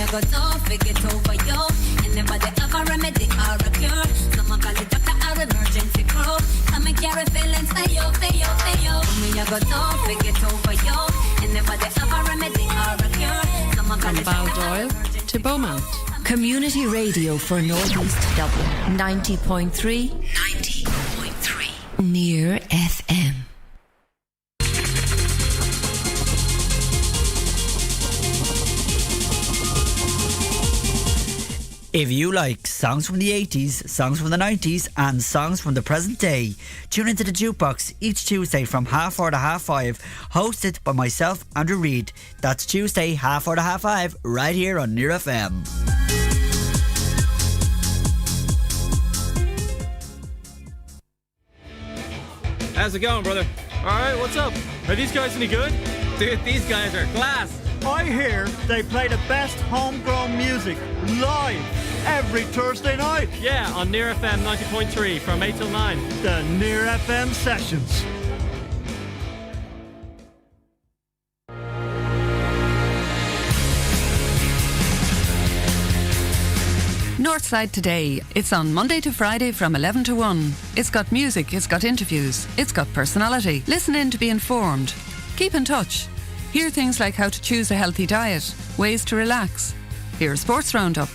you go to forget over you. And nobody have a remedy or a cure. Someone call it doctor or emergency crew. Come and carry feelings for you, for you, for you. Me you go to forget over you. And nobody have a remedy or a cure. Someone call it From Baldoyle to Beaumont. Community radio for North East Dublin. 90.3. 90.3. Near FM. If you like songs from the 80s, songs from the 90s and songs from the present day, tune into the Jukebox each Tuesday from 4:30 to 5:30, hosted by myself, Andrew Reid. That's Tuesday, 4:30 to 5:30, right here on Near FM. How's it going, brother? Alright, what's up? Are these guys any good? Dude, these guys are class. I hear they play the best homegrown music live every Thursday night. Yeah, on Near FM 90.3 from 8 till 9. The Near FM Sessions. Northside Today. It's on Monday to Friday from 11 to 1. It's got music, it's got interviews, it's got personality. Listen in to be informed. Keep in touch. Hear things like how to choose a healthy diet, ways to relax. Hear a sports roundup.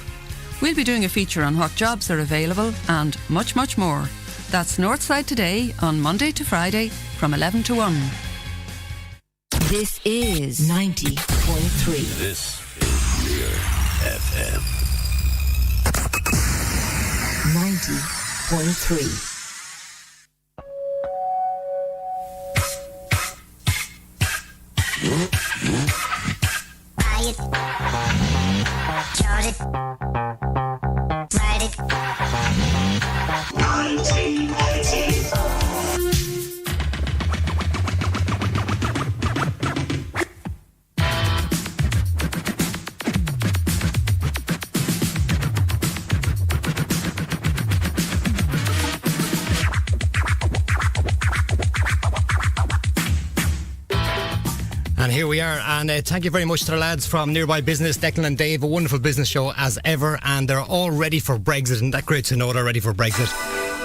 We'll be doing a feature on what jobs are available and much, much more. That's Northside Today on Monday to Friday from 11 to 1. This is 90.3. This is Near FM. 90.3. Buy it, charge it, write it. 1990. And here we are, and thank you very much to the lads from Nearby Business, Declan and Dave. A wonderful business show as ever, and they're all ready for Brexit. Isn't that great to know they're ready for Brexit?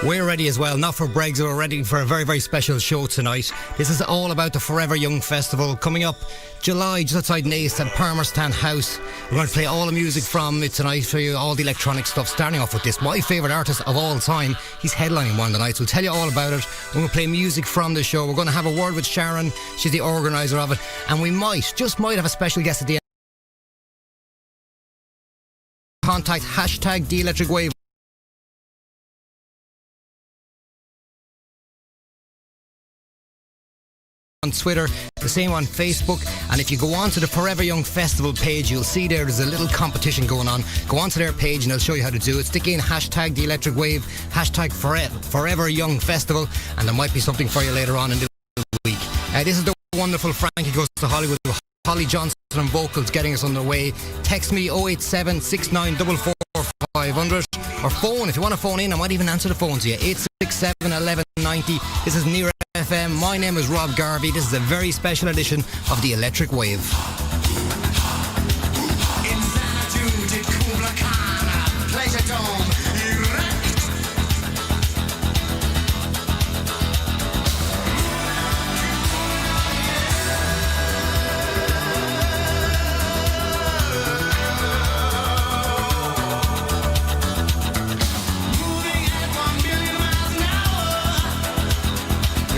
We're ready as well, not for Brexit, we're ready for a very, very special show tonight. This is all about the Forever Young Festival coming up July, just outside Naas at Palmerston House. We're going to play all the music from it tonight for you, all the electronic stuff, starting off with this, my favourite artist of all time. He's headlining one of the nights, we'll tell you all about it. We're going to play music from the show. We're going to have a word with Sharon, she's the organiser of it, and we just might have a special guest at the end. Contact hashtag The Electric Wave on Twitter, the same on Facebook, and if you go on to the Forever Young Festival page, you'll see there's a little competition going on. Go on to their page and they'll show you how to do it. Stick in hashtag The Electric Wave, hashtag Forever Young Festival, and there might be something for you later on in the week. This is the wonderful Frankie Goes to Hollywood with Holly Johnson and vocals getting us underway. Text me 087 6944 500, or phone if you want to phone in. I might even answer the phone to you, 867 1190. This is Near FM. My name is Rob Garvey. This is a very special edition of The Electric Wave.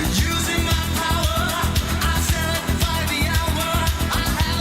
Using my power, I set it by the hour. I have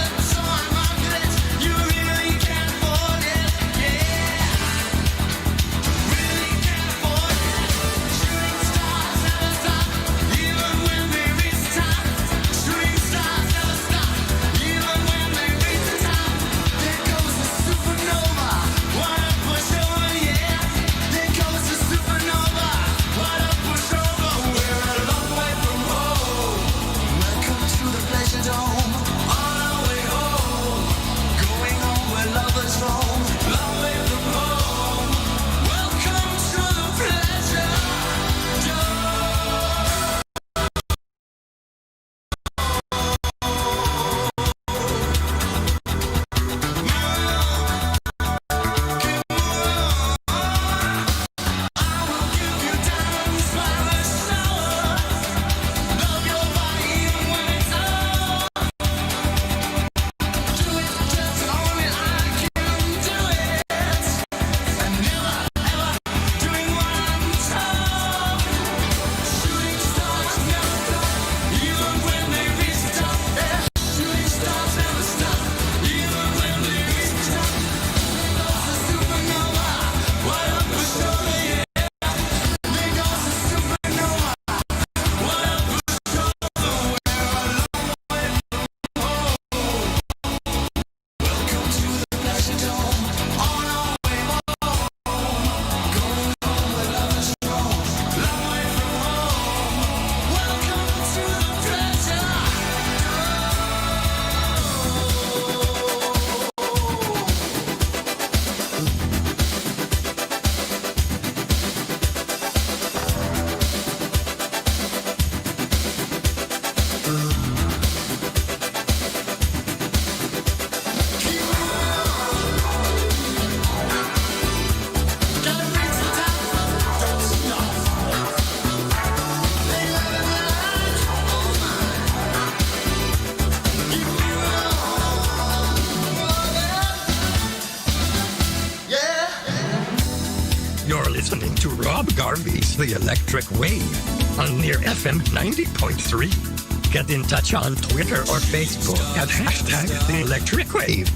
listening to Rob Garvey's The Electric Wave on Near FM 90.3. Get in touch on Twitter or Facebook at hashtag The Electric Wave.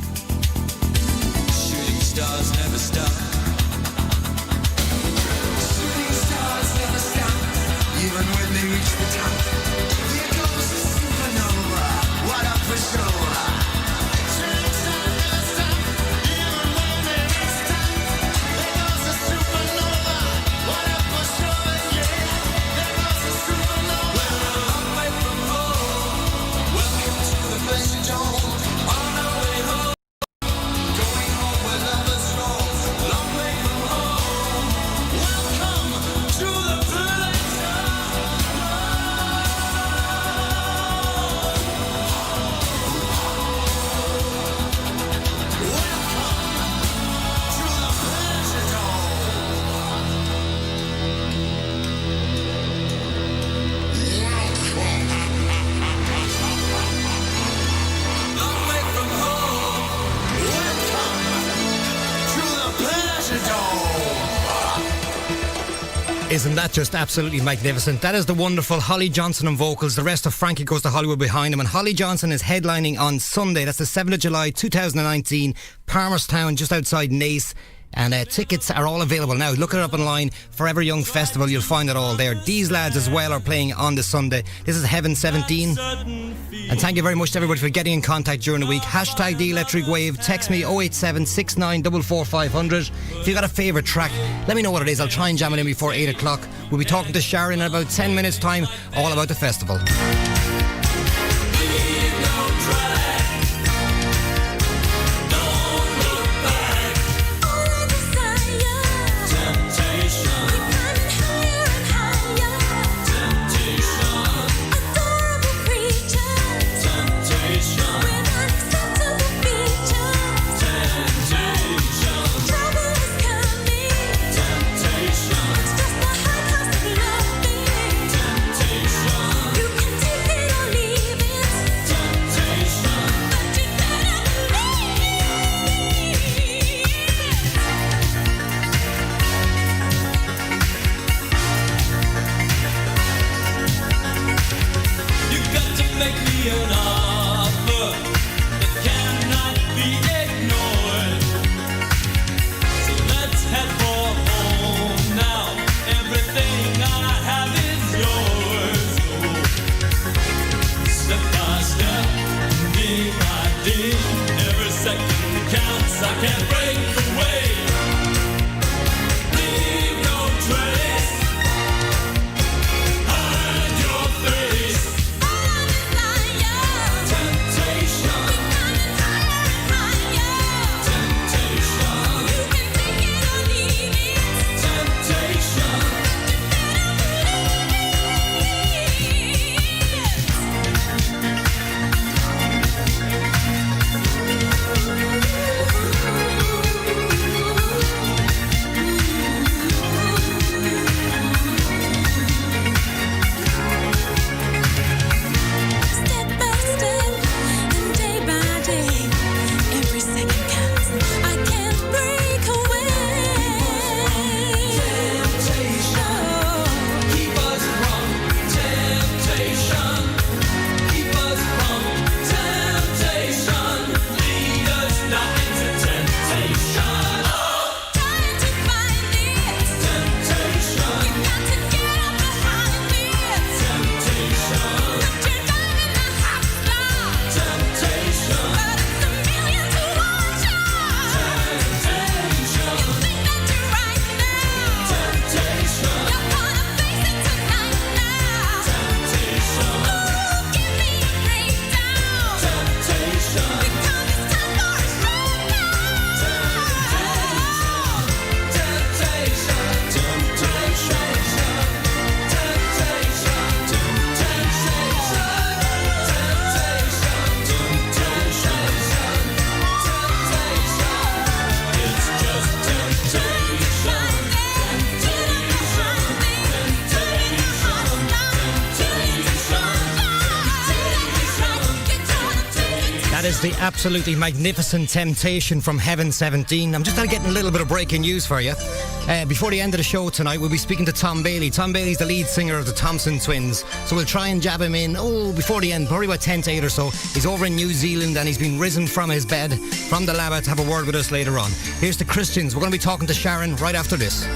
Shooting stars never stop. Shooting stars never stop. Even when they reach the top. Here goes the supernova. What up for sure? Shooting stars never stop. Even when they reach the top. There goes the supernova. What up for sure? Yeah. There goes the supernova. We're a long way from home. Welcome to the place you don't. On our way home. Going home where lovers roll. Long way from home. Welcome to the place Long way from home. Welcome to the pleasure dome. Isn't that just absolutely magnificent? That is the wonderful Holly Johnson on vocals. The rest of Frankie Goes to Hollywood behind him. And Holly Johnson is headlining on Sunday. That's the 7th of July 2019, Palmerstown, just outside Naas. And tickets are all available now. Look it up online. Forever Young Festival, you'll find it all there. These lads as well are playing on the Sunday. This is Heaven 17. And thank you very much to everybody for getting in contact during the week. Hashtag The Electric Wave. Text me 087 69 44 500. If you've got a favourite track, let me know what it is. I'll try and jam it in before 8 o'clock. We'll be talking to Sharon in about 10 minutes time, all about the festival. was the absolutely magnificent Temptation from Heaven 17. I'm just getting a little bit of breaking news for you. Before the end of the show tonight, we'll be speaking to Tom Bailey. Tom Bailey's the lead singer of the Thompson Twins. So we'll try and jab him in, before the end, probably about 10 to 8 or so. He's over in New Zealand and he's been risen from his bed, from the lab, to have a word with us later on. Here's the Christians. We're going to be talking to Sharon right after this.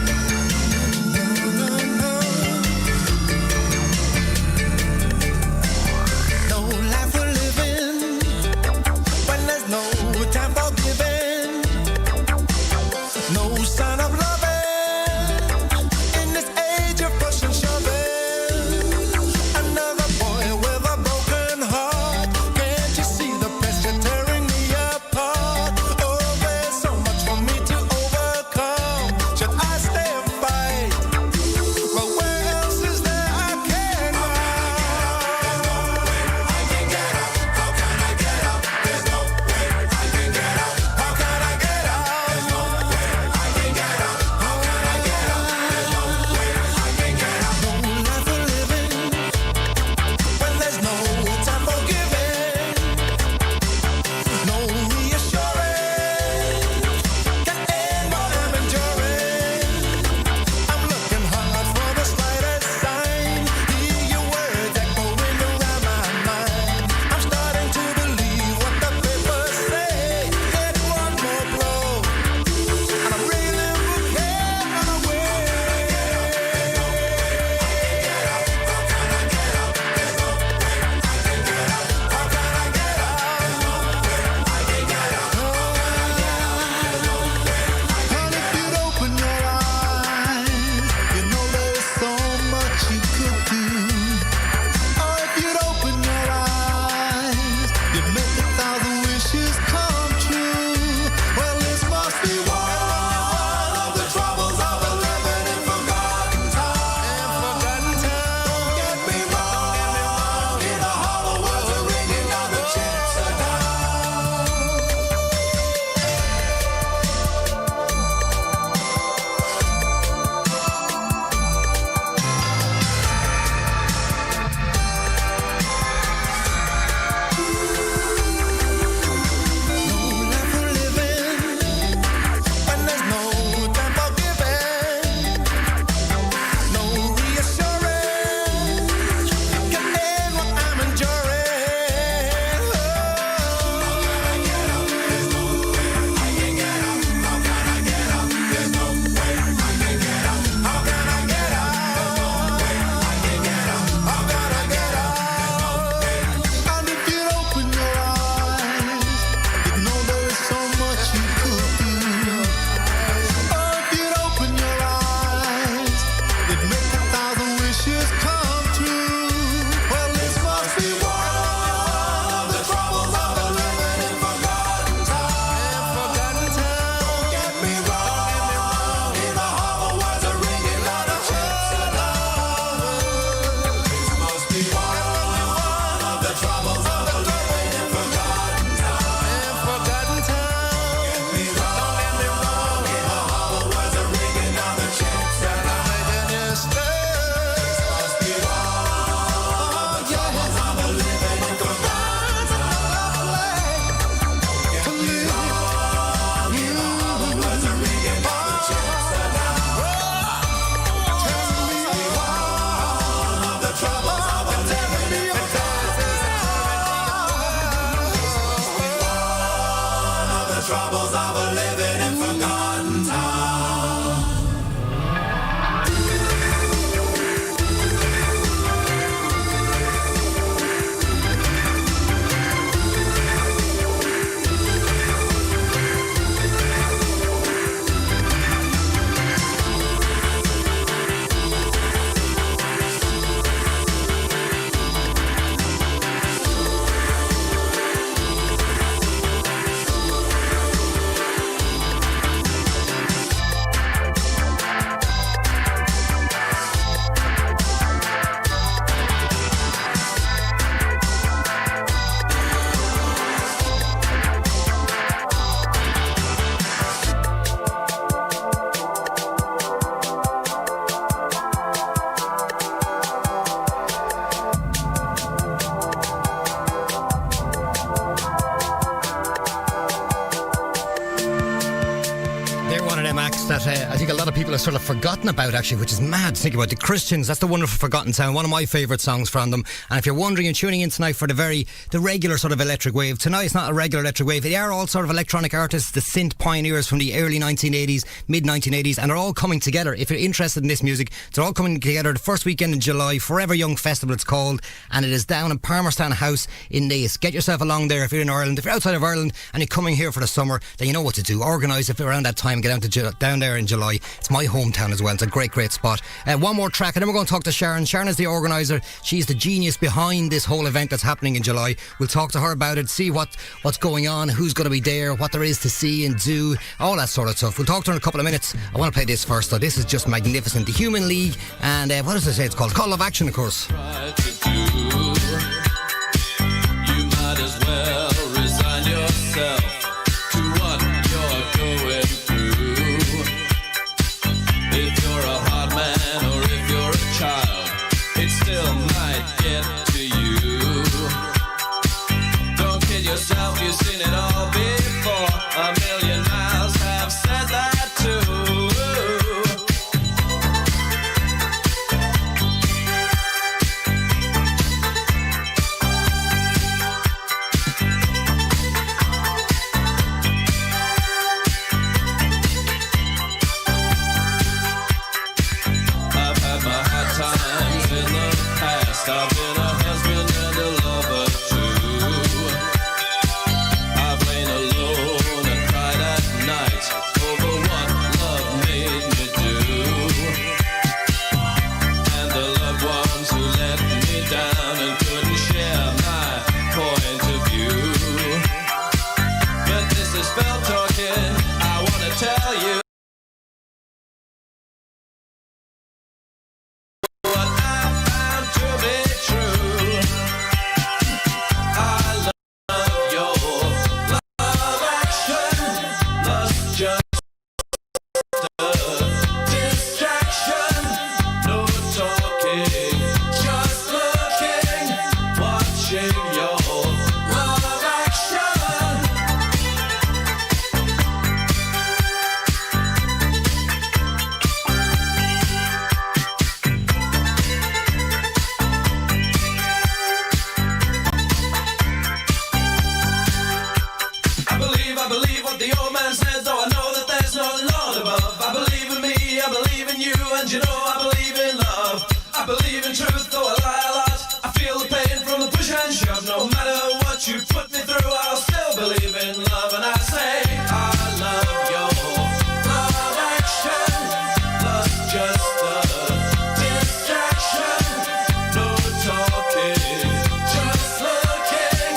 of them acts that I think a lot of people have sort of forgotten about, actually, which is mad to think about. The Christians, that's the wonderful Forgotten Sound, one of my favourite songs from them. And if you're wondering, you're tuning in tonight for the regular sort of electric wave. Tonight it's not a regular electric wave. They are all sort of electronic artists, the synth pioneers from the early 1980s, mid 1980s, and they're all coming together. If you're interested in this music, they're all coming together the first weekend in July. Forever Young Festival it's called, and it is down in Palmerston House in Naas. Get yourself along there if you're in Ireland. If you're outside of Ireland and you're coming here for the summer, then you know what to do. Organise it around that time, get down there in July. It's my hometown as well. It's a great spot. One more track and then we're going to talk to Sharon. Sharon is the organiser. She's the genius behind this whole event that's happening in July. We'll talk to her about it, see what's going on, who's going to be there, what there is to see and do, all that sort of stuff. We'll talk to her in a couple of minutes. I want to play this first though. This is just magnificent. The Human League, and what does it say it's called? Call of Action, of course. You might as well resign yourself to what you're going through. If you're a hard man or if you're a child, it still might get to you. Don't kid yourself, you've seen it all before. A million miles have said that too. I've been a husband and a lover too. I've lain alone and cried at night over what love made me do. And the loved ones who let me down and couldn't share my point of view. But this is spell talking, I want to tell you. I believe what the old man says, though I know that there's no Lord above. I believe in me, I believe in you, and you know I believe in love. I believe in truth, though I lie a lot. I feel the pain from the push and shove. No matter what you put me through, I'll still believe in love. And I say, I love your love action. Love's just a distraction. No talking, just looking,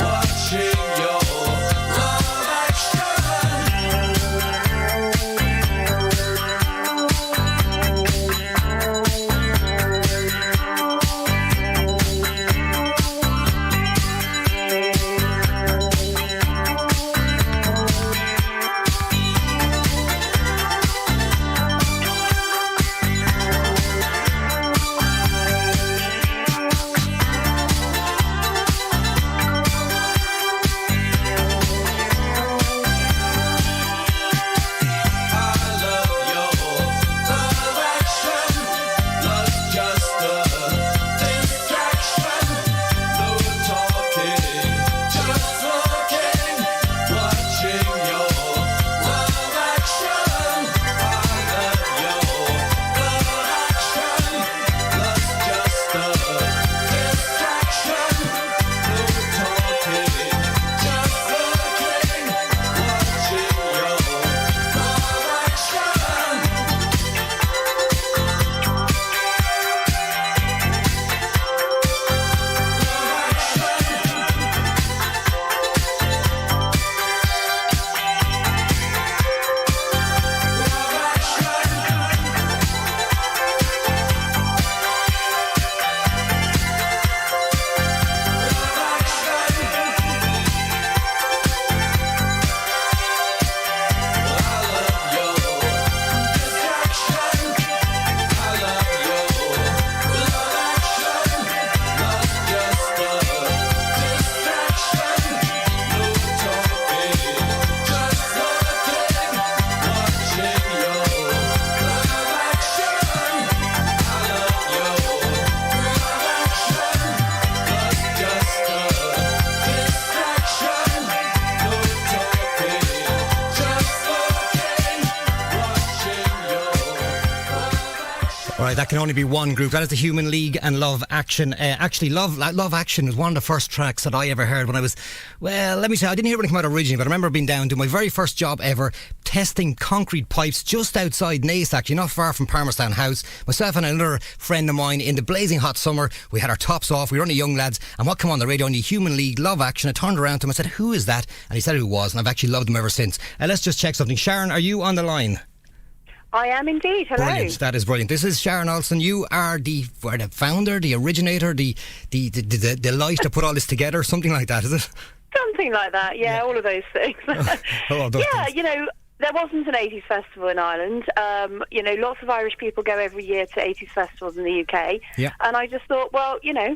watching your That can only be one group. That is the Human League and Love Action. Actually, Love Action was one of the first tracks that I ever heard when I was, well, let me say, I didn't hear when it came out originally, but I remember being down to my very first job ever, testing concrete pipes just outside Naas, actually, not far from Palmerston House. Myself and another friend of mine in the blazing hot summer, we had our tops off, we were only young lads, and what came on the radio, only Human League, Love Action. I turned around to him and said, who is that? And he said who it was, and I've actually loved him ever since. Let's just check something. Sharon, are you on the line? I am indeed. Hello. Brilliant. That is brilliant. This is Sharon Olsen. You are the founder, the originator, the light to put all this together, something like that, is it? Something like that, yeah. All of those things. Those yeah, things. you know, there wasn't an 80s festival in Ireland. You know, lots of Irish people go every year to 80s festivals in the UK. Yeah. And I just thought, well, you know,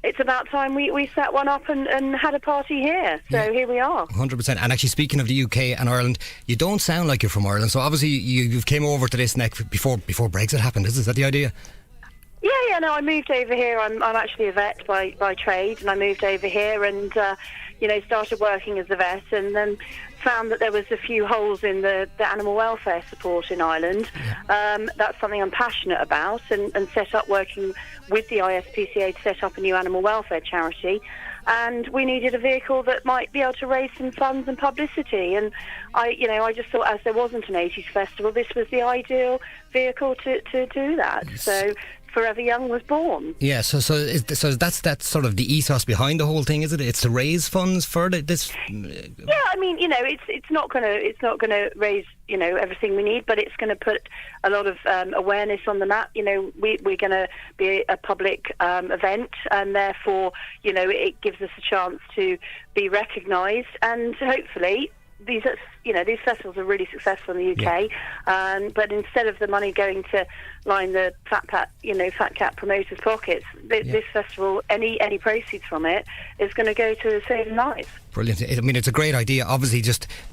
it's about time we set one up and had a party here. So here we are. 100%. And actually, speaking of the UK and Ireland, you don't sound like you're from Ireland. So obviously you've came over to this neck before Brexit happened. Is that the idea? Yeah, no, I moved over here. I'm actually a vet by trade, and I moved over here and, you know, started working as a vet, and then found that there was a few holes in the animal welfare support in Ireland. That's something I'm passionate about, and set up working with the ISPCA to set up a new animal welfare charity. And we needed a vehicle that might be able to raise some funds and publicity. And I just thought, as there wasn't an 80s festival, this was the ideal vehicle to do that. So Forever Young was born. Yeah, so that's sort of the ethos behind the whole thing, is it? It's to raise funds for this. Yeah, I mean, you know, it's not gonna raise, you know, everything we need, but it's going to put a lot of awareness on the map. You know, we're going to be a public event, and therefore, you know, it gives us a chance to be recognised, and hopefully these festivals are really successful in the UK. But instead of the money going to line the fat cat promoters' pockets, this festival, any proceeds from it is going to go to saving lives. Brilliant. I mean, it's a great idea. Obviously,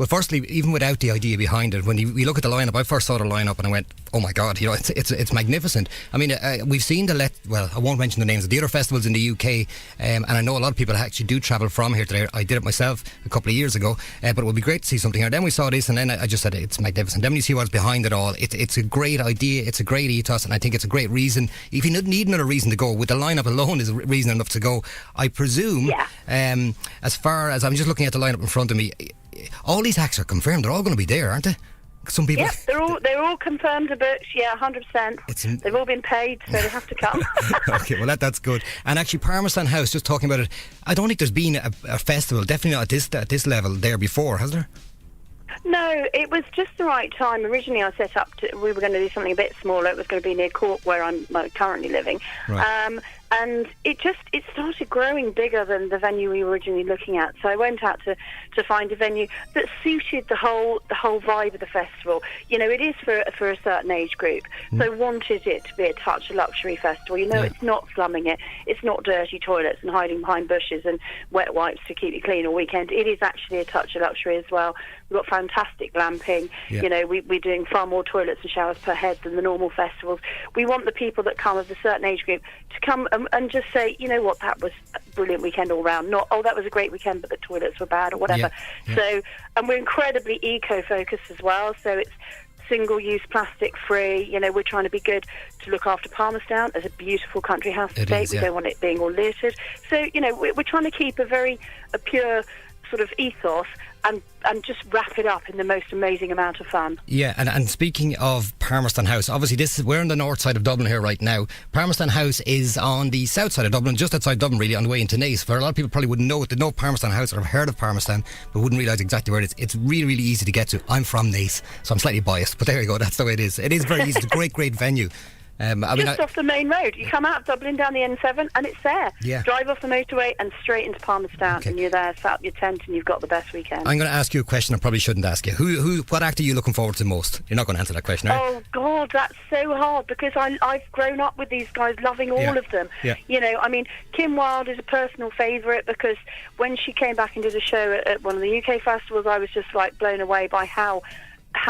firstly, even without the idea behind it, when we look at the lineup, I first saw the lineup and I went, oh my God, you know, it's magnificent. I mean, we've seen I won't mention the names of the other festivals in the UK, and I know a lot of people actually do travel from here today. I did it myself a couple of years ago, but it would be great to see something here. Then we saw this, and then I just said it's magnificent. Then when you see what's behind it all, it's a great idea, it's a great ethos, and I think it's a great reason. If you need another reason to go, with the lineup alone is reason enough to go. I presume, as far as I'm just looking at the lineup in front of me, all these acts are confirmed. They're all going to be there, aren't they? Some people. Yeah, they're all confirmed to books. Yeah, 100%. They've all been paid, so they have to come. Okay, well that's good. And actually, Palmerston House, just talking about it, I don't think there's been a festival, definitely not at this level, there before, has there? No, it was just the right time. Originally, I set up we were going to do something a bit smaller. It was going to be near Cork, where I'm currently living. Right. And it started growing bigger than the venue we were originally looking at. So I went out to find a venue that suited the whole vibe of the festival. You know, it is for a certain age group. So I wanted it to be a touch of luxury festival. You know, it's not slumming it. It's not dirty toilets and hiding behind bushes and wet wipes to keep you clean all weekend. It is actually a touch of luxury as well. We've got fantastic glamping. Yeah. You know, we're doing far more toilets and showers per head than the normal festivals. We want the people that come of a certain age group to come and just say, you know what, that was a brilliant weekend all round. Not, oh, that was a great weekend, but the toilets were bad or whatever. Yeah. So, and we're incredibly eco-focused as well. So it's single-use, plastic-free. You know, we're trying to be good to look after Palmerston as a beautiful country house estate. We don't want it being all littered. So, you know, we're trying to keep a pure sort of ethos and just wrap it up in the most amazing amount of fun. Yeah, and speaking of Palmerston House, obviously we're on the north side of Dublin here right now. Palmerston House is on the south side of Dublin, just outside Dublin really, on the way into Naas. For a lot of people probably wouldn't know it, they know Palmerston House or have heard of Palmerston, but wouldn't realise exactly where it is. It's really, really easy to get to. I'm from Naas, so I'm slightly biased, but there you go, that's the way it is. It is very easy, it's a great venue. Off the main road. You come out of Dublin down the N7 and it's there. Yeah. Drive off the motorway and straight into Palmerston, and you're there, set up your tent, and you've got the best weekend. I'm going to ask you a question I probably shouldn't ask you. What act are you looking forward to most? You're not going to answer that question, are you? Oh God, that's so hard, because I've grown up with these guys, loving all of them. Yeah. You know, I mean, Kim Wilde is a personal favourite, because when she came back and did a show at one of the UK festivals, I was just like blown away by how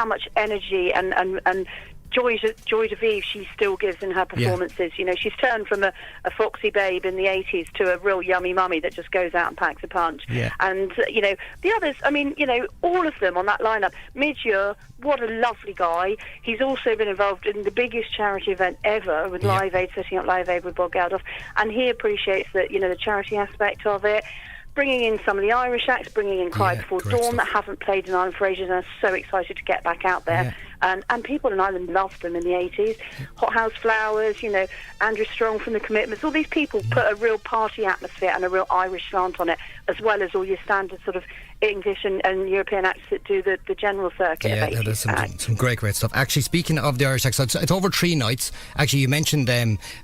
much energy and Joy de Vivre she still gives in her performances. You know, she's turned from a foxy babe in the 80s to a real yummy mummy that just goes out and packs a punch. Yeah. And, you know, the others, I mean, you know, all of them on that lineup. Midge, what a lovely guy. He's also been involved in the biggest charity event ever with Live Aid, setting up Live Aid with Bob Geldof. And he appreciates that, you know, the charity aspect of it. Bringing in some of the Irish acts, bringing in Cry Before Dawn that haven't played in Ireland for ages and are so excited to get back out there. And people in Ireland loved them in the 80s. Hot House Flowers, you know, Andrew Strong from The Commitments. All these people put a real party atmosphere and a real Irish slant on it, as well as all your standard sort of English and European acts that do the general circuit. Yeah, there's some great stuff. Actually, speaking of the Irish acts, it's over 3 nights. Actually, you mentioned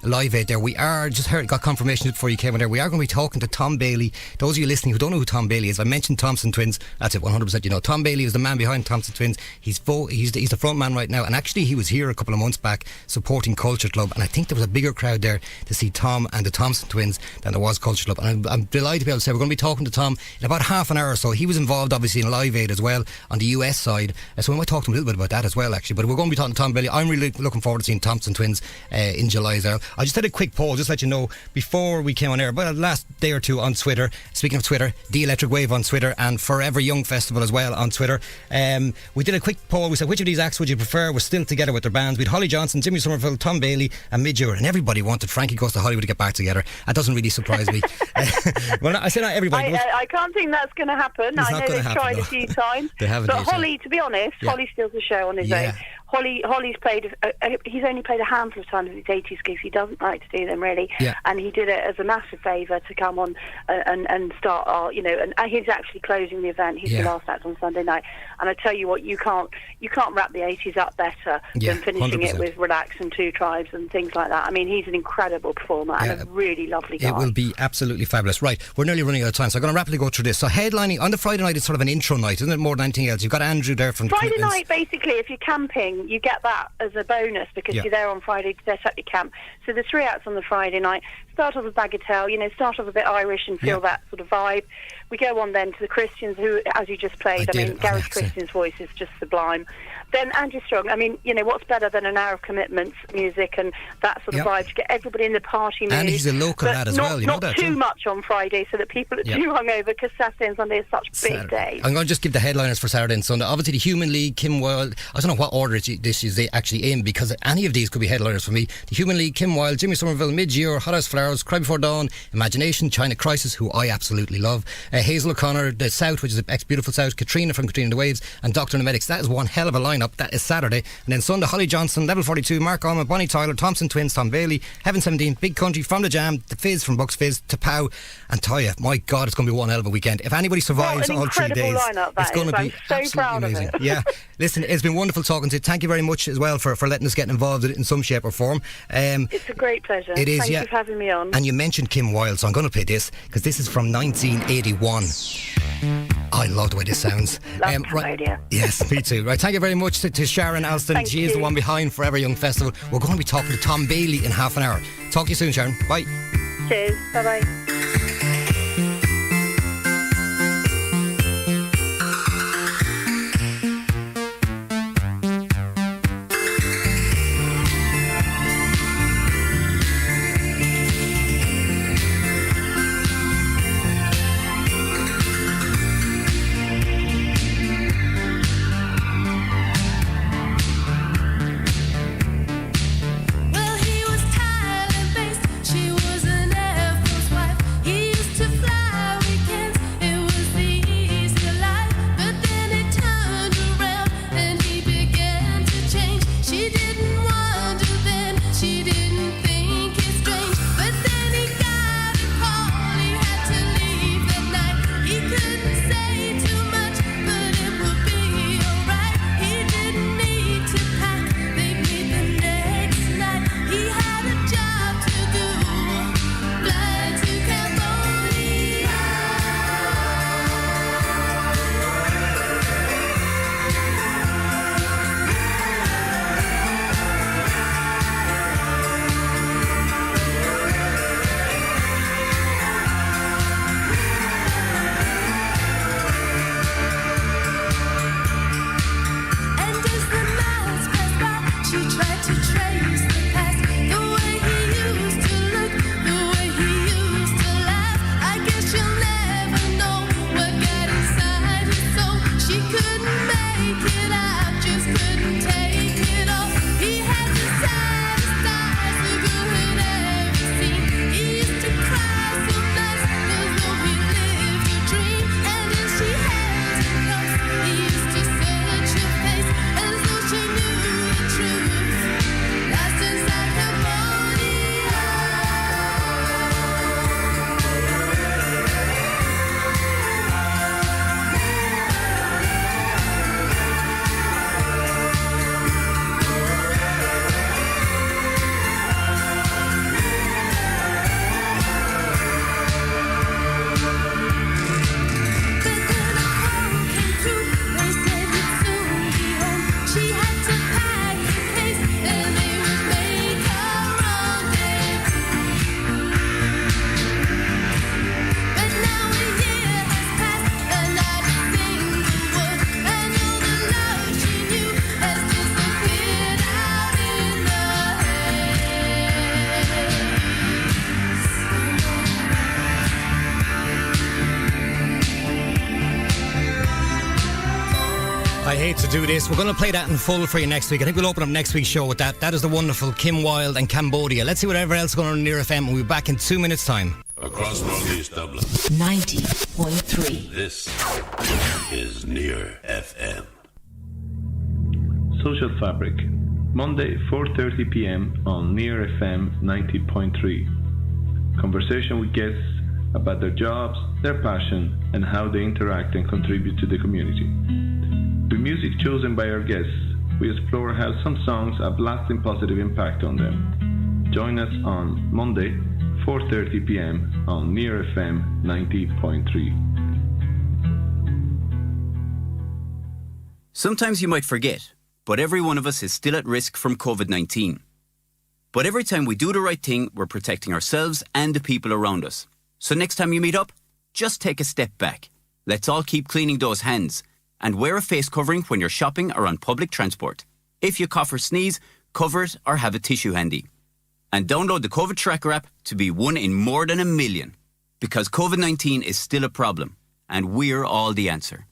Live Aid there. We are, got confirmation before you came in there, we are going to be talking to Tom Bailey. Those of you listening who don't know who Tom Bailey is, I mentioned Thompson Twins. That's it, 100% you know. Tom Bailey is the man behind Thompson Twins. He's the front man right now, and actually he was here a couple of months back supporting Culture Club, and I think there was a bigger crowd there to see Tom and the Thompson Twins than there was Culture Club. And I'm delighted to be able to say we're going to be talking to Tom in about half an hour or so. He was involved obviously in Live Aid as well on the US side, so we might talk to him a little bit about that as well actually. But we're going to be talking to Tom Bailey. I'm really looking forward to seeing Thompson Twins in July as well. I just had a quick poll just to let you know before we came on air, about the last day or two on Twitter. Speaking of Twitter, The Electric Wave on Twitter and Forever Young Festival as well on Twitter. We did a quick poll. We said which of these acts would you prefer was still together with their bands. We had Holly Johnson, Jimmy Somerville, Tom Bailey and Midge Ure, and everybody wanted Frankie Goes to Hollywood to get back together. That doesn't really surprise me. Well, I say not everybody. I can't think that's going to happen. I know they've tried a few times. They haven't. But Holly, to be honest, Holly steals the show on his own. Holly's played. He's only played a handful of times at his 80s gigs. He doesn't like to do them really, and he did it as a massive favour to come on and start our, you know. And he's actually closing the event. He's the last act on Sunday night. And I tell you what, you can't wrap the 80s up better than finishing 100%. It with Relax and Two Tribes and things like that. I mean, he's an incredible performer and a really lovely guy. It will be absolutely fabulous. Right, we're nearly running out of time, so I'm going to rapidly go through this. So headlining on the Friday night is sort of an intro night, isn't it? More than anything else, you've got Andrew there from Friday night. Basically, if you're camping, you get that as a bonus because you're there on Friday to set up your camp. So the 3 acts on the Friday night. Start off with Bagatelle, you know, start off a bit Irish and feel that sort of vibe. We go on then to the Christians, who, as you just played, I mean, Gareth Christian's voice is just sublime. Then Andrew Strong, I mean, you know, what's better than an hour of Commitments, music and that sort of vibe to get everybody in the party mood. And he's a local lad as well, you know that. Not too much on Friday so that people are too hungover, because Saturday and Sunday is such big days. I'm going to just give the headliners for Saturday and Sunday. Obviously the Human League, Kim Wilde, I don't know what order this is actually in, because any of these could be headliners for me. The Human League, Kim Wilde, Jimmy Somerville, Midge Ure, Hot House Flowers, Cry Before Dawn, Imagination, China Crisis, who I absolutely love, Hazel O'Connor, The South, which is ex-Beautiful South, Katrina from Katrina and the Waves, and Dr. and the Medics. That is one hell of a lineup. That is Saturday. And then Sunday, Holly Johnson, Level 42, Mark Allman, Bonnie Tyler, Thompson Twins, Tom Bailey, Heaven 17, Big Country, From the Jam, The Fizz from Bucks Fizz, Tapau and Toya. My God, it's going to be one hell of a weekend. If anybody survives all 3 days, it's going to be absolutely amazing. Yeah, listen, it's been wonderful talking to you. Thank you very much as well for letting us get involved in some shape or form. It's a great pleasure. It is. Thank you for having me on. And you mentioned Kim Wilde, so I'm going to play this because this is from 1981. I love the way this sounds. Right. Yes, me too. Right, thank you very much to Sharon Alston. She is the one behind Forever Young Festival. We're going to be talking to Tom Bailey in half an hour. Talk to you soon, Sharon. Bye. Cheers. Bye-bye. Well, he was tired and based. She was an Air Force wife. She had to pack in case and they would make her wrong there. But now a year has passed and I didn't think it would. And all the love she knew has disappeared out in the I hate to do this. We're going to play that in full for you next week. I think we'll open up next week's show with that. That is the wonderful Kim Wilde and Cambodia. Let's see whatever else is going on in Near FM. We'll be back in 2 minutes' time. Across Northeast Dublin. 90.3. This is Near FM. Social Fabric, Monday 4:30 p.m. on Near FM 90.3. Conversation with guests about their jobs, their passion, and how they interact and contribute to the community. With music chosen by our guests, we explore how some songs have lasting positive impact on them. Join us on Monday 4:30 p.m. on Near FM 90.3. Sometimes you might forget, but every one of us is still at risk from COVID-19. But every time we do the right thing, we're protecting ourselves and the people around us. So next time you meet up, just take a step back. Let's all keep cleaning those hands and wear a face covering when you're shopping or on public transport. If you cough or sneeze, cover it or have a tissue handy. And download the COVID Tracker app to be one in more than 1 million. Because COVID-19 is still a problem, and we're all the answer.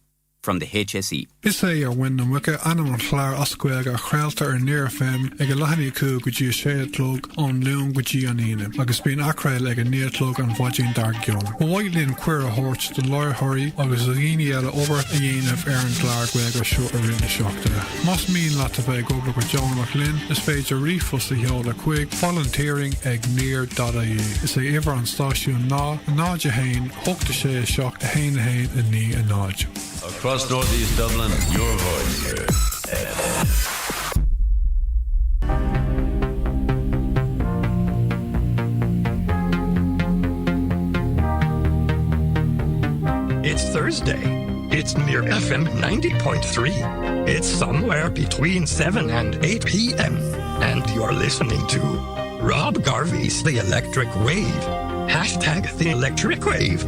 From the HSE. Is é ar bhain na mucha anam chláir oscuil ar chreaalta ar Near FM ag a leithní cú go dtí séadlóg ón leon go dtí an íine, agus bíon acrail ag a néadlóg an bhaidín dar gion. Ba bhaidlíonn cuir a thuirt den láirthirí agus a dhíine eile obair a dhéanamh ar an gláir goig ar seo a rinne seachtaine. Mas mín leat a bheith gobla go John McLean is féidir rífos a heol a chuig volunteering ag near.ie. Is é iver an stáisiún náid a hain, hoogte sé seach a hain a ní a náid. Across Northeast Dublin, your voice here. It's Thursday. It's Near FM 90.3. It's somewhere between 7 and 8 p.m. And you're listening to Rob Garvey's The Electric Wave. Hashtag The Electric Wave.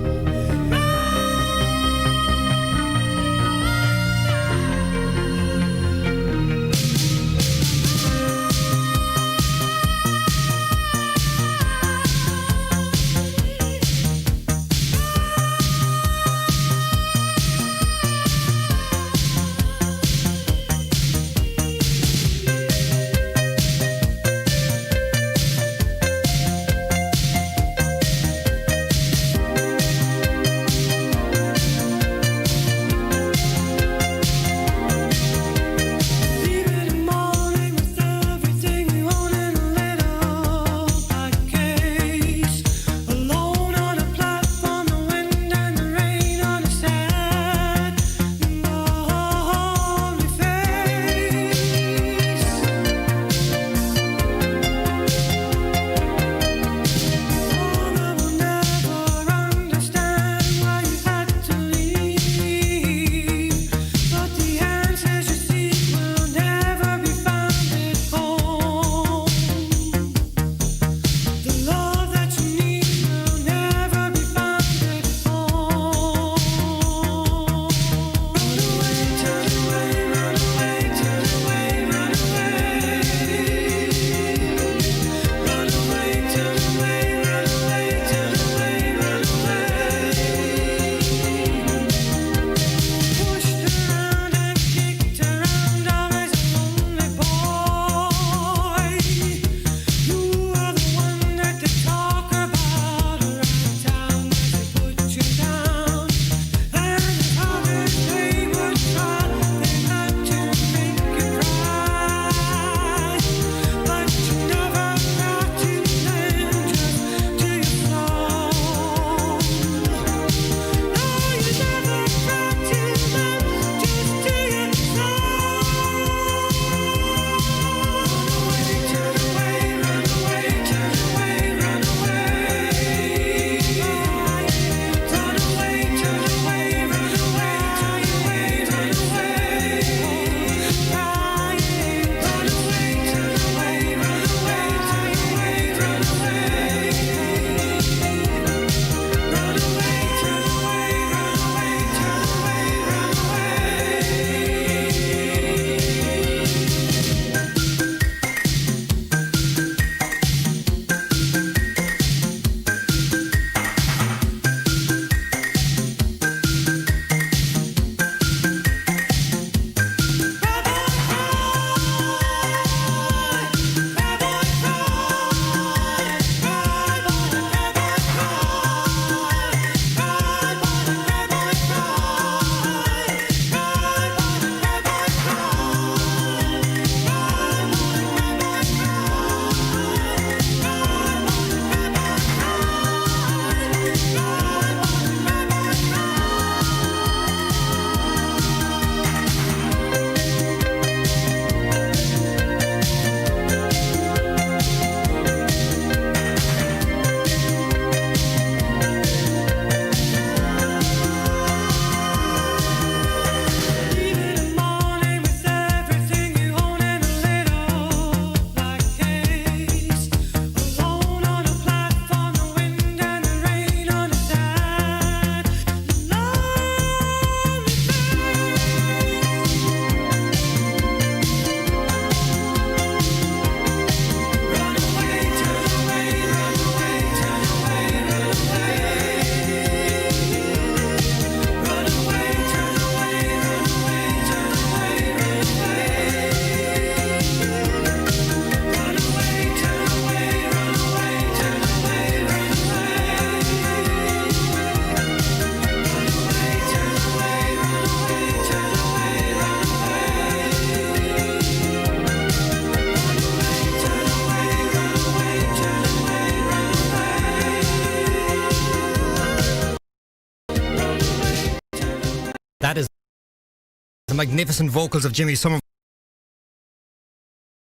magnificent vocals of Jimmy Somerville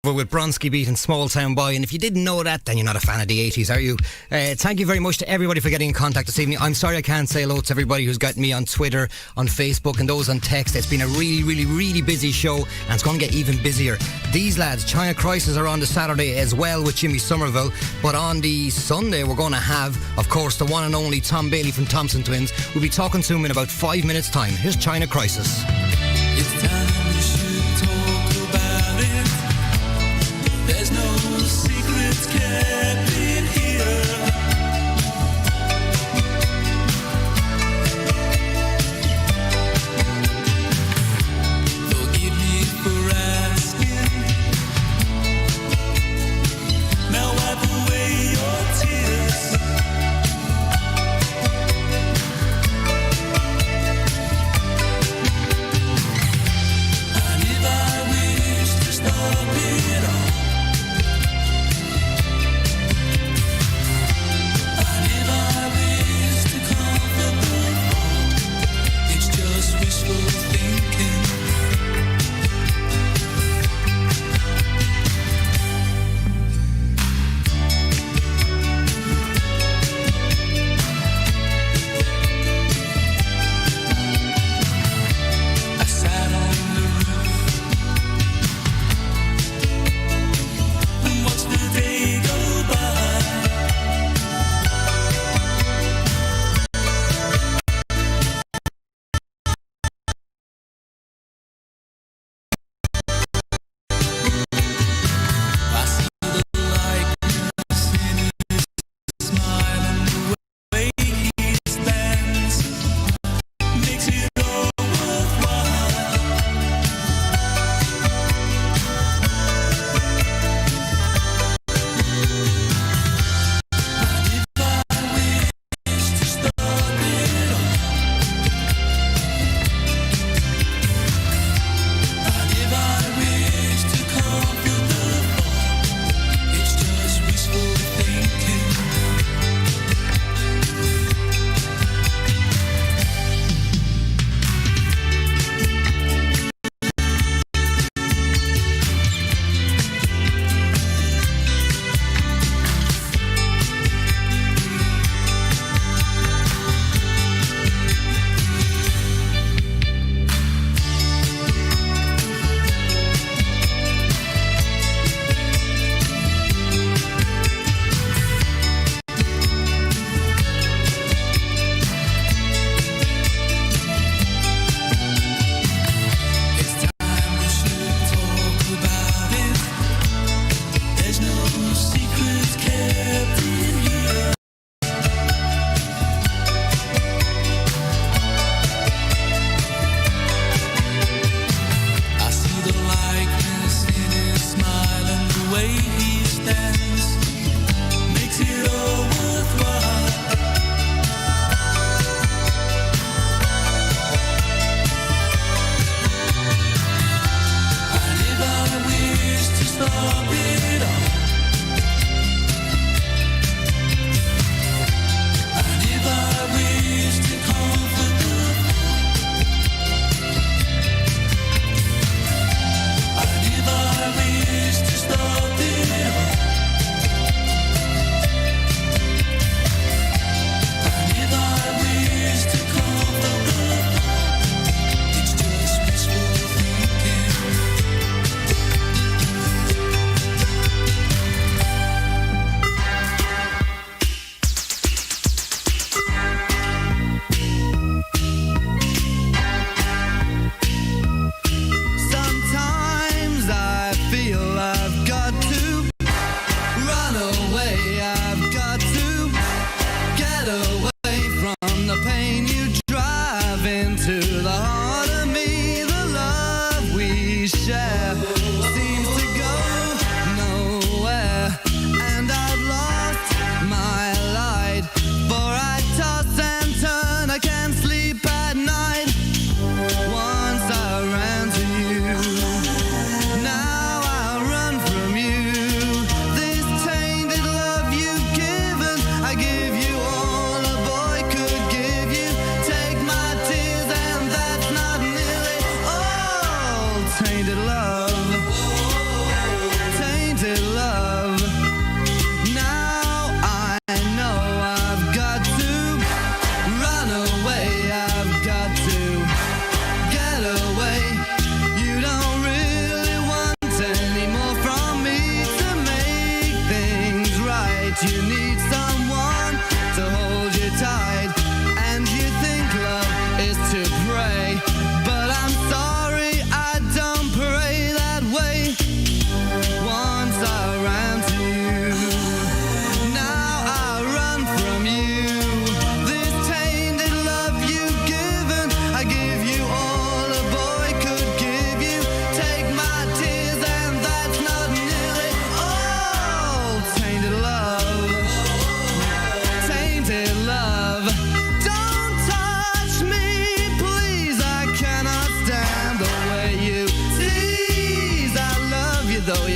with Bronski Beat and Small Town Boy. And if you didn't know that, then you're not a fan of the 80s, are you? Thank you very much to everybody for getting in contact this evening. I'm sorry I can't say hello to everybody who's got me on Twitter, on Facebook, and those on text. It's been a really, really, really busy show, and it's going to get even busier. These lads, China Crisis, are on the Saturday as well with Jimmy Somerville. But on the Sunday, we're going to have, of course, the one and only Tom Bailey from Thompson Twins. We'll be talking to him in about 5 minutes' time. Here's China Crisis. It's time we should talk about it. There's no secrets kept in here. Forgive me for asking. Now wipe away your tears. And if I wish to stop it all, and if I wish to comfort the fall, it's just wishful thinking. I sat on the roof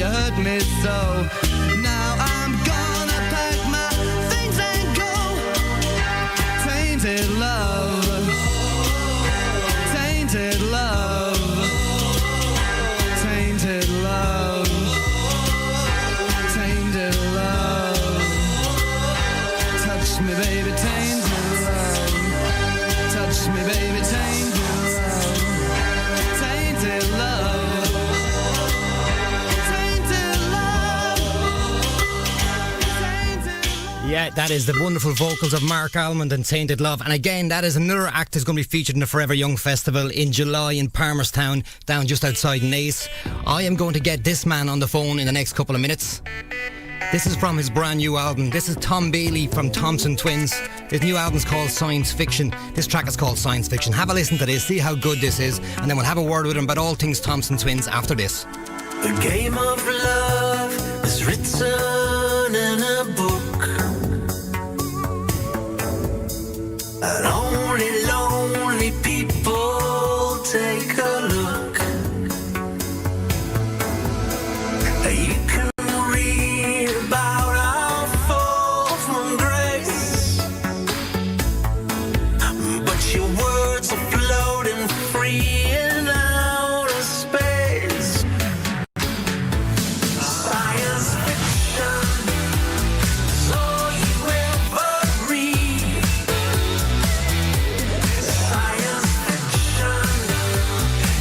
you hurt me so. Now I'm gonna pack my things and go. Tainted love, tainted love, tainted love, tainted love. Touch me, baby, tainted love. Touch me, baby, tainted love. Tainted love. Tainted love. Yeah, that is the wonderful vocals of Mark Almond and Tainted Love. And again, that is another act that's going to be featured in the Forever Young Festival in July in Palmerstown, down just outside Naas. I am going to get this man on the phone in the next couple of minutes. This is from his brand new album. This is Tom Bailey from Thompson Twins. His new album's called Science Fiction. This track is called Science Fiction. Have a listen to this, see how good this is, and then we'll have a word with him about all things Thompson Twins after this. The game of love is written in a book, and only lonely people take a look. You can read about our fall from grace, but your words are floating free in outer space. Science fiction is all you ever read. Science fiction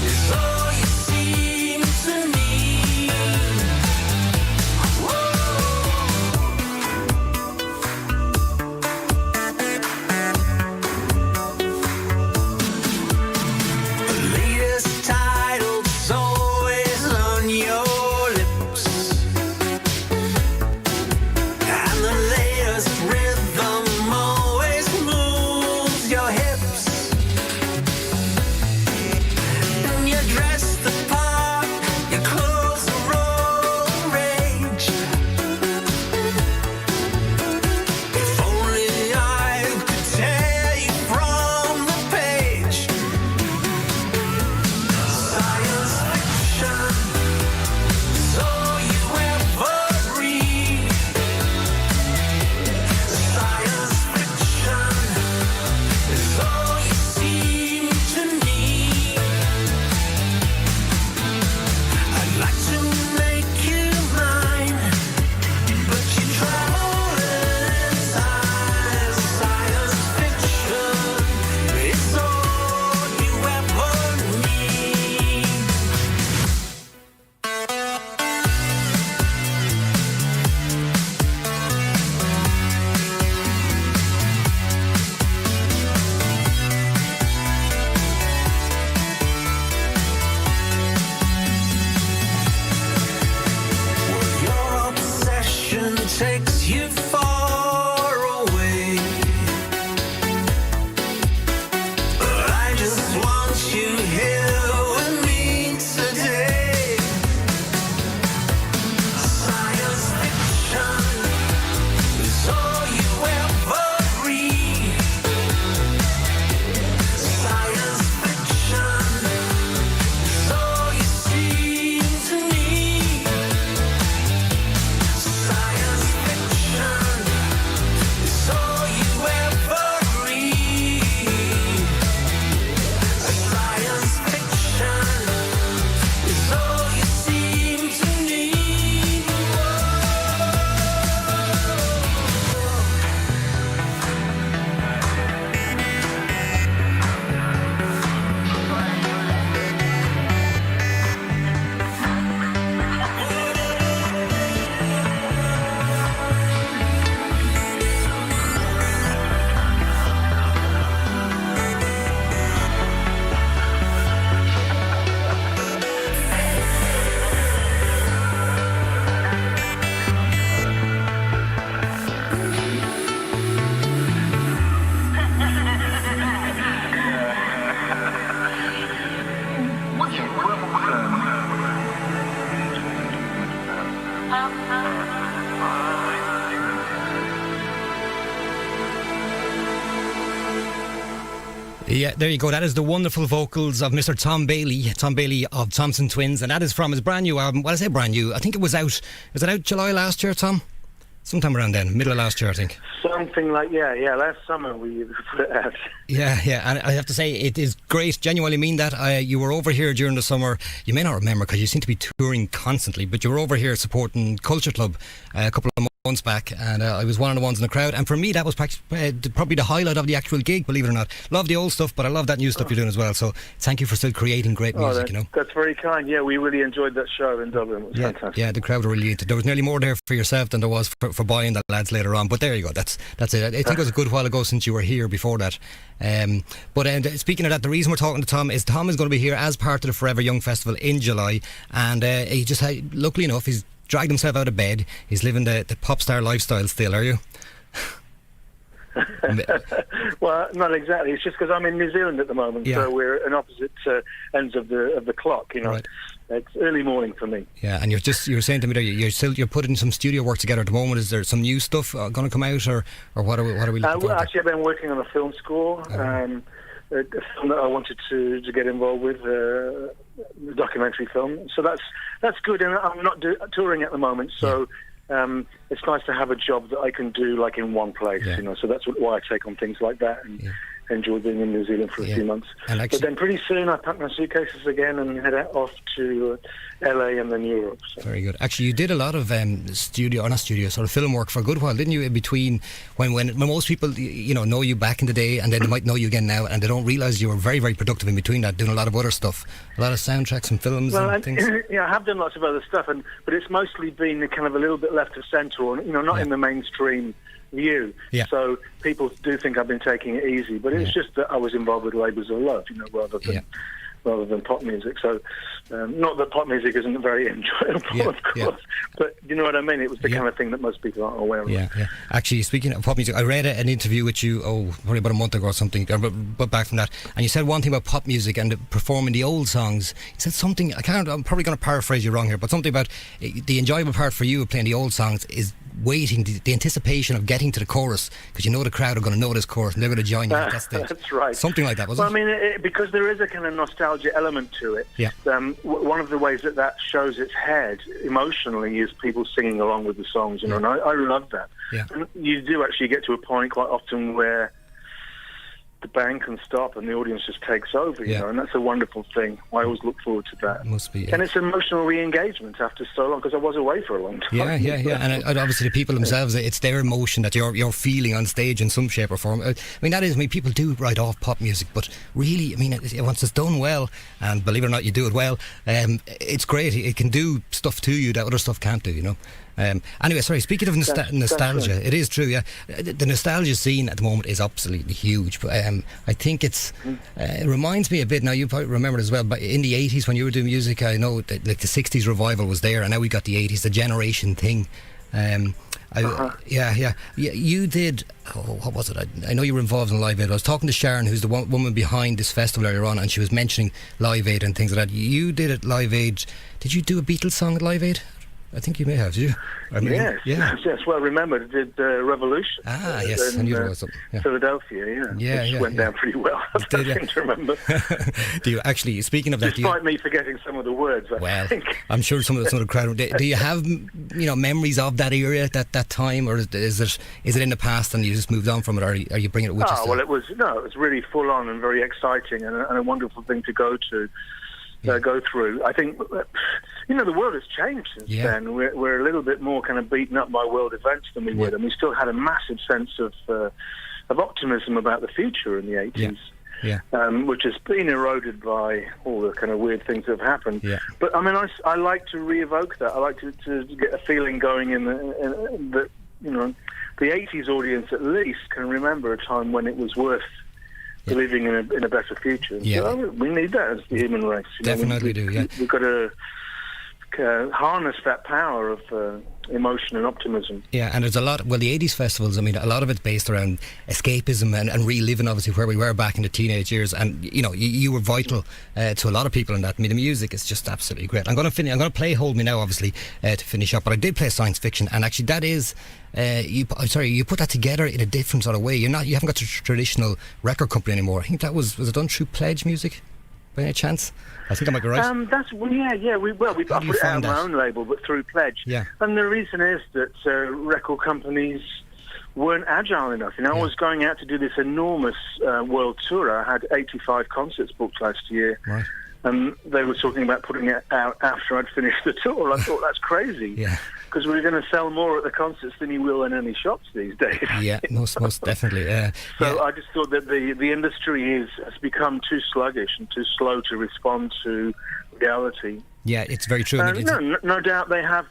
is all you seem to need. The latest title's always on your lips, and the latest rhythm always moves your hips. And you're dressed the part, your clothes are all the rage. If only I could tear you from the page. Science fiction is all you ever read. Science fiction is all you seem to need. I'd like to make you mine, but you travel in time. Science fiction is all you ever need. Your obsession takes you far away, but I just want you here with me today. Science fiction is all you ever read. Science fiction is all you seem to need. Science fiction is all you ever read. Science fiction is all you seem to need. Yeah, there you go. That is the wonderful vocals of Mr. Tom Bailey of Thompson Twins, and that is from his brand new album. Well, I say brand new. I think it was out. Was it out July last year, Tom? Sometime around then, middle of last year, I think. Something like, yeah, last summer we put it out. Yeah, and I have to say, it is great. Genuinely mean that. You were over here during the summer. You may not remember because you seem to be touring constantly, but you were over here supporting Culture Club a couple of months back, and I was one of the ones in the crowd, and for me that was probably the highlight of the actual gig, believe it or not. Love the old stuff, but I love that new stuff you're doing as well, so thank you for still creating great music. That's very kind. Yeah, we really enjoyed that show in Dublin. It was fantastic. Yeah, the crowd were really into it. There was nearly more there for yourself than there was for buying the lads later on, but there you go, that's it. I think it was a good while ago since you were here before that. But speaking of that, the reason we're talking to Tom is going to be here as part of the Forever Young Festival in July, and he just had, luckily enough, he's dragged himself out of bed. He's living the pop star lifestyle still, are you? Well, not exactly. It's just because I'm in New Zealand at the moment, so we're in opposite ends of the clock. Right. It's early morning for me. Yeah, and you were saying to me that you're putting some studio work together at the moment. Is there some new stuff going to come out, or what are we looking for? Actually, I've been working on a film score. A film that I wanted to get involved with, a documentary film. So that's good, and I'm not touring at the moment, so it's nice to have a job that I can do like in one place, so that's why I take on things like that and enjoy being in New Zealand for a few months. But then pretty soon I pack my suitcases again and head off to LA and then Europe. So. Very good. Actually, you did a lot of sort of film work for a good while, didn't you? In between when most people know you back in the day, and then they might know you again now, and they don't realise you were very, very productive in between that, doing a lot of other stuff, a lot of soundtracks and films and things. Yeah, I have done lots of other stuff, but it's mostly been kind of a little bit left of centre, or not in the mainstream view. Yeah. So people do think I've been taking it easy, but it's just that I was involved with Labours of Love, rather than pop music. So not that pop music isn't very enjoyable, of course, but you know what I mean? It was the kind of thing that most people aren't aware of. Yeah. Actually, speaking of pop music, I read an interview with you, probably about a month ago or something, but back from that, and you said one thing about pop music and performing the old songs. You said something, I'm probably going to paraphrase you wrong here, but something about the enjoyable part for you of playing the old songs is waiting, the anticipation of getting to the chorus, because you know the crowd are going to know this chorus and they're going to join you at that stage. That's right. Something like that, wasn't it? Well, I mean, because there is a kind of nostalgia element to it. Yeah. One of the ways that shows its head emotionally is people singing along with the songs, and I love that. Yeah. And you do actually get to a point quite often where the band can stop and the audience just takes over, and that's a wonderful thing. I always look forward to that. It must be. And it's emotional re-engagement after so long, because I was away for a long time. Yeah. And obviously the people themselves, it's their emotion that you're feeling on stage in some shape or form. I mean, people do write off pop music, but really, I mean, once it's done well, and believe it or not, you do it well, it's great. It can do stuff to you that other stuff can't do, Anyway, sorry, speaking of nostalgia, right. It is true, yeah. The nostalgia scene at the moment is absolutely huge, but I think it reminds me a bit, now you probably remember it as well, but in the 80s when you were doing music, I know that, like, the 60s revival was there, and now we got the 80s, the generation thing. You did, what was it? I know you were involved in Live Aid. I was talking to Sharon, who's the woman behind this festival earlier on, and she was mentioning Live Aid and things like that. You did at Live Aid. Did you do a Beatles song at Live Aid? I think you may have, did you? Yes, well remembered. Did Revolution. Yes, in, I knew there was something. Yeah. Philadelphia, which went down pretty well. I think to remember. Do you actually, speaking of that, despite me forgetting some of the words, I think. I'm sure some of the crowd. Do you have memories of that area, that time, or is it in the past and you just moved on from it, or are you bringing it with you? Well, it was really full on and very exciting and a wonderful thing to go to. Go through. I think the world has changed since then. We're a little bit more kind of beaten up by world events than we were, and we still had a massive sense of optimism about the future in the 80s, which has been eroded by all the kind of weird things that have happened. But I mean, I like to re-evoke that. I like to get a feeling going in that the 80s audience at least can remember a time when it was worth living in a better future. So we need that as the human race. Definitely do. We've got to harness that power of emotion and optimism. Yeah, and there's a lot. Well, the 80s festivals, I mean, a lot of it's based around escapism and reliving, obviously, where we were back in the teenage years. And you know, you were vital to a lot of people in that. I mean, the music is just absolutely great. I'm going to play "Hold Me Now," obviously, to finish up. But I did play science fiction, and actually, that is. You put that together in a different sort of way. You haven't got the traditional record company anymore. I think that was it done through Pledge Music, by any chance? I think I might be right. We put it out on my own label, but through Pledge. Yeah. And the reason is that record companies weren't agile enough. I was going out to do this enormous world tour. I had 85 concerts booked last year. Right. And they were talking about putting it out after I'd finished the tour. I thought, that's crazy. Yeah. Because we're going to sell more at the concerts than you will in any shops these days. Yeah, most definitely. So I just thought that the industry has become too sluggish and too slow to respond to reality. Yeah, it's very true. No doubt they have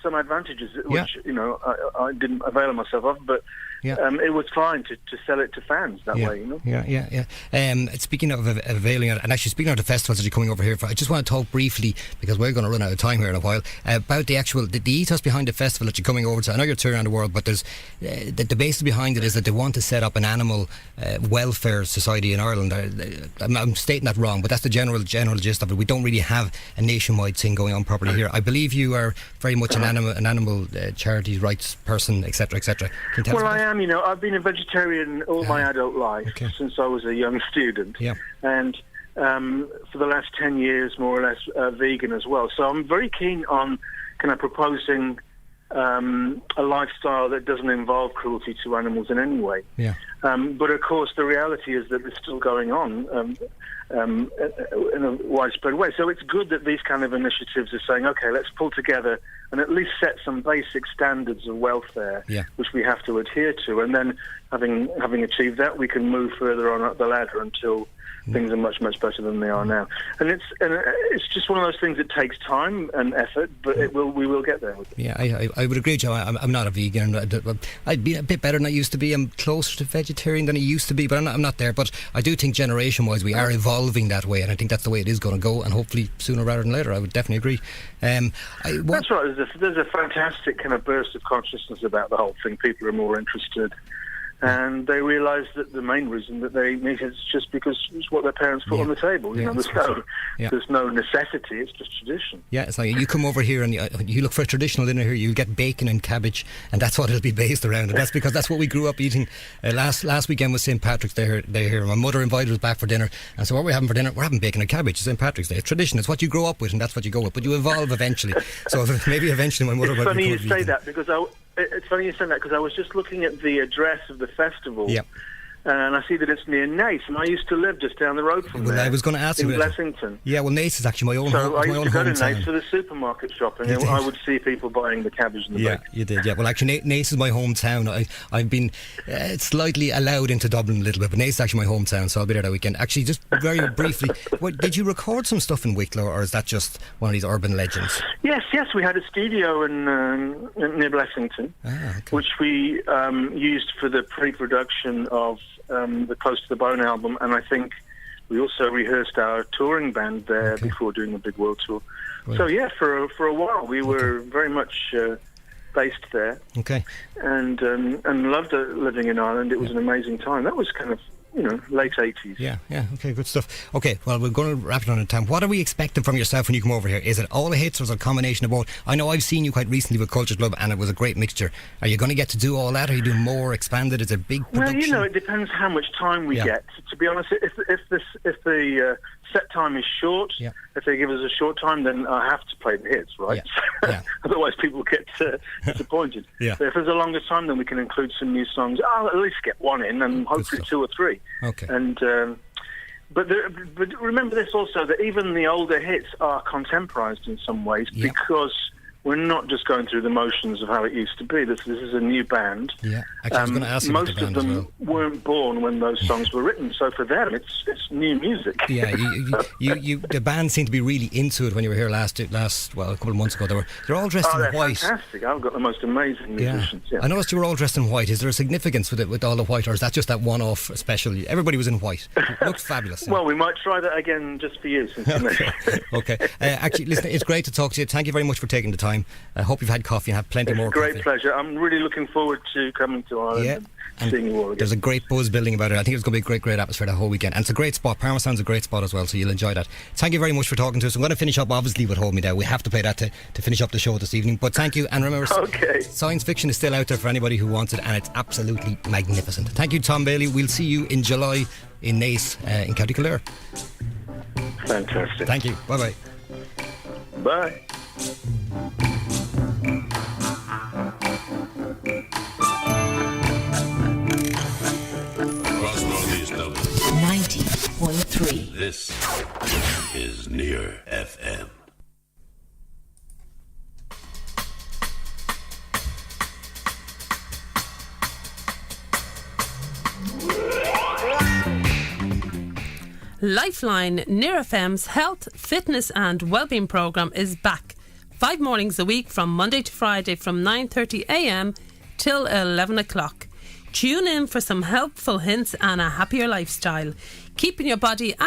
some advantages, which I didn't avail myself of, but it was fine to sell it to fans that way. Yeah. Speaking of availing it, and actually speaking of the festivals that you're coming over here for, I just want to talk briefly, because we're going to run out of time here in a while, about the ethos behind the festival that you're coming over to. I know you're touring around the world, but there's the basis behind it is that they want to set up an animal welfare society in Ireland. I'm stating that wrong, but that's the general gist of it. We don't really have a nationwide thing going on properly here. I believe you are very much an animal charities rights person, etc., etc. Well, I am. I've been a vegetarian all my adult life since I was a young student, and for the last 10 years, more or less, vegan as well. So I'm very keen on kind of proposing a lifestyle that doesn't involve cruelty to animals in any way. Yeah. But of course, the reality is that it's still going on in a widespread way. So it's good that these kind of initiatives are saying, okay, let's pull together and at least set some basic standards of welfare, which we have to adhere to. And then, having achieved that, we can move further on up the ladder until things are much, much better than they are now. And it's just one of those things that takes time and effort, but we will get there with it. Yeah, I would agree, Joe. I'm not a vegan. I'd be a bit better than I used to be. I'm closer to vegetarian than I used to be, but I'm not there. But I do think generation-wise we are evolving that way, and I think that's the way it is going to go, and hopefully sooner rather than later. I would definitely agree. That's right. There's a fantastic kind of burst of consciousness about the whole thing. People are more interested. And they realise that the main reason that they meet is just because it's what their parents put on the table. There's no necessity, it's just tradition. Yeah, it's like you come over here and you look for a traditional dinner here, you'll get bacon and cabbage, and that's what it'll be based around. And that's because that's what we grew up eating. Last weekend was St. Patrick's Day here. My mother invited us back for dinner, and so what we're having for dinner, we're having bacon and cabbage. It's St. Patrick's Day. It's tradition. It's what you grow up with, and that's what you go with. But you evolve eventually. So maybe eventually my mother It's funny you say that, because it's funny you say that, because I was just looking at the address of the festival, and I see that it's near Naas, and I used to live just down the road from there. I was going to ask you in Blessington. Yeah, well, Naas is actually my own. So I used to go to hometown. Naas for the supermarket shopping, and I would see people buying the cabbage and the bacon. You did. Yeah, well, actually, Naas is my hometown. I've been slightly allowed into Dublin a little bit, but Naas is actually my hometown, so I'll be there that weekend. Actually, just very briefly, did you record some stuff in Wicklow, or is that just one of these urban legends? Yes, we had a studio in near Blessington, which we used for the pre-production of the Close to the Bone album, and I think we also rehearsed our touring band there before doing the big world tour. Right. So for a while we were very much based there. Okay. And loved living in Ireland. It was an amazing time. That was kind of late 80s. Yeah, okay, good stuff. Okay, well, we're going to wrap it on in time. What are we expecting from yourself when you come over here? Is it all the hits, or is it a combination of both? I know I've seen you quite recently with Culture Club, and it was a great mixture. Are you going to get to do all that? Are you doing more expanded? Is it big production? Well, it depends how much time we get. To be honest, if the set time is short, if they give us a short time, then I have to play the hits, right? Otherwise people get disappointed. But if there's a longer time, then we can include some new songs. I'll at least get one in, and hopefully two or three. Okay. And but remember this also, that even the older hits are contemporized in some ways, because we're not just going through the motions of how it used to be. This is a new band. Yeah, actually, I was going to ask you about most the of band as them well. weren't born when those songs were written, so for them it's new music. Yeah, the band seemed to be really into it when you were here last a couple of months ago. They're all dressed they're in white. fantastic. I've got the most amazing musicians. Yeah. I noticed you were all dressed in white. Is there a significance with all the white, or is that just that one-off special? Everybody was in white. It looked fabulous. Well, we might try that again just for you. Since Okay. Actually, listen, it's great to talk to you. Thank you very much for taking the time. I hope you've had coffee and have plenty more Great coffee. pleasure. I'm really looking forward to coming to Ireland and seeing you all again. There's a great buzz building about it. I think it's going to be a great atmosphere the whole weekend. And it's a great spot. Parmesan's a great spot as well, so you'll enjoy that. Thank you very much for talking to us. I'm going to finish up, obviously, with Hold Me There. We have to play that to finish up the show this evening. But thank you. And remember, science fiction is still out there for anybody who wants it, and it's absolutely magnificent. Thank you, Tom Bailey. We'll see you in July in Naas in County Kildare. Fantastic. Thank you. Bye-bye. Bye. Across Northeast Dublin. 90.3. This is Near FM. Lifeline, Near FM's health, fitness and wellbeing programme is back. 5 mornings a week from Monday to Friday from 9:30am till 11 o'clock. Tune in for some helpful hints and a happier lifestyle, keeping your body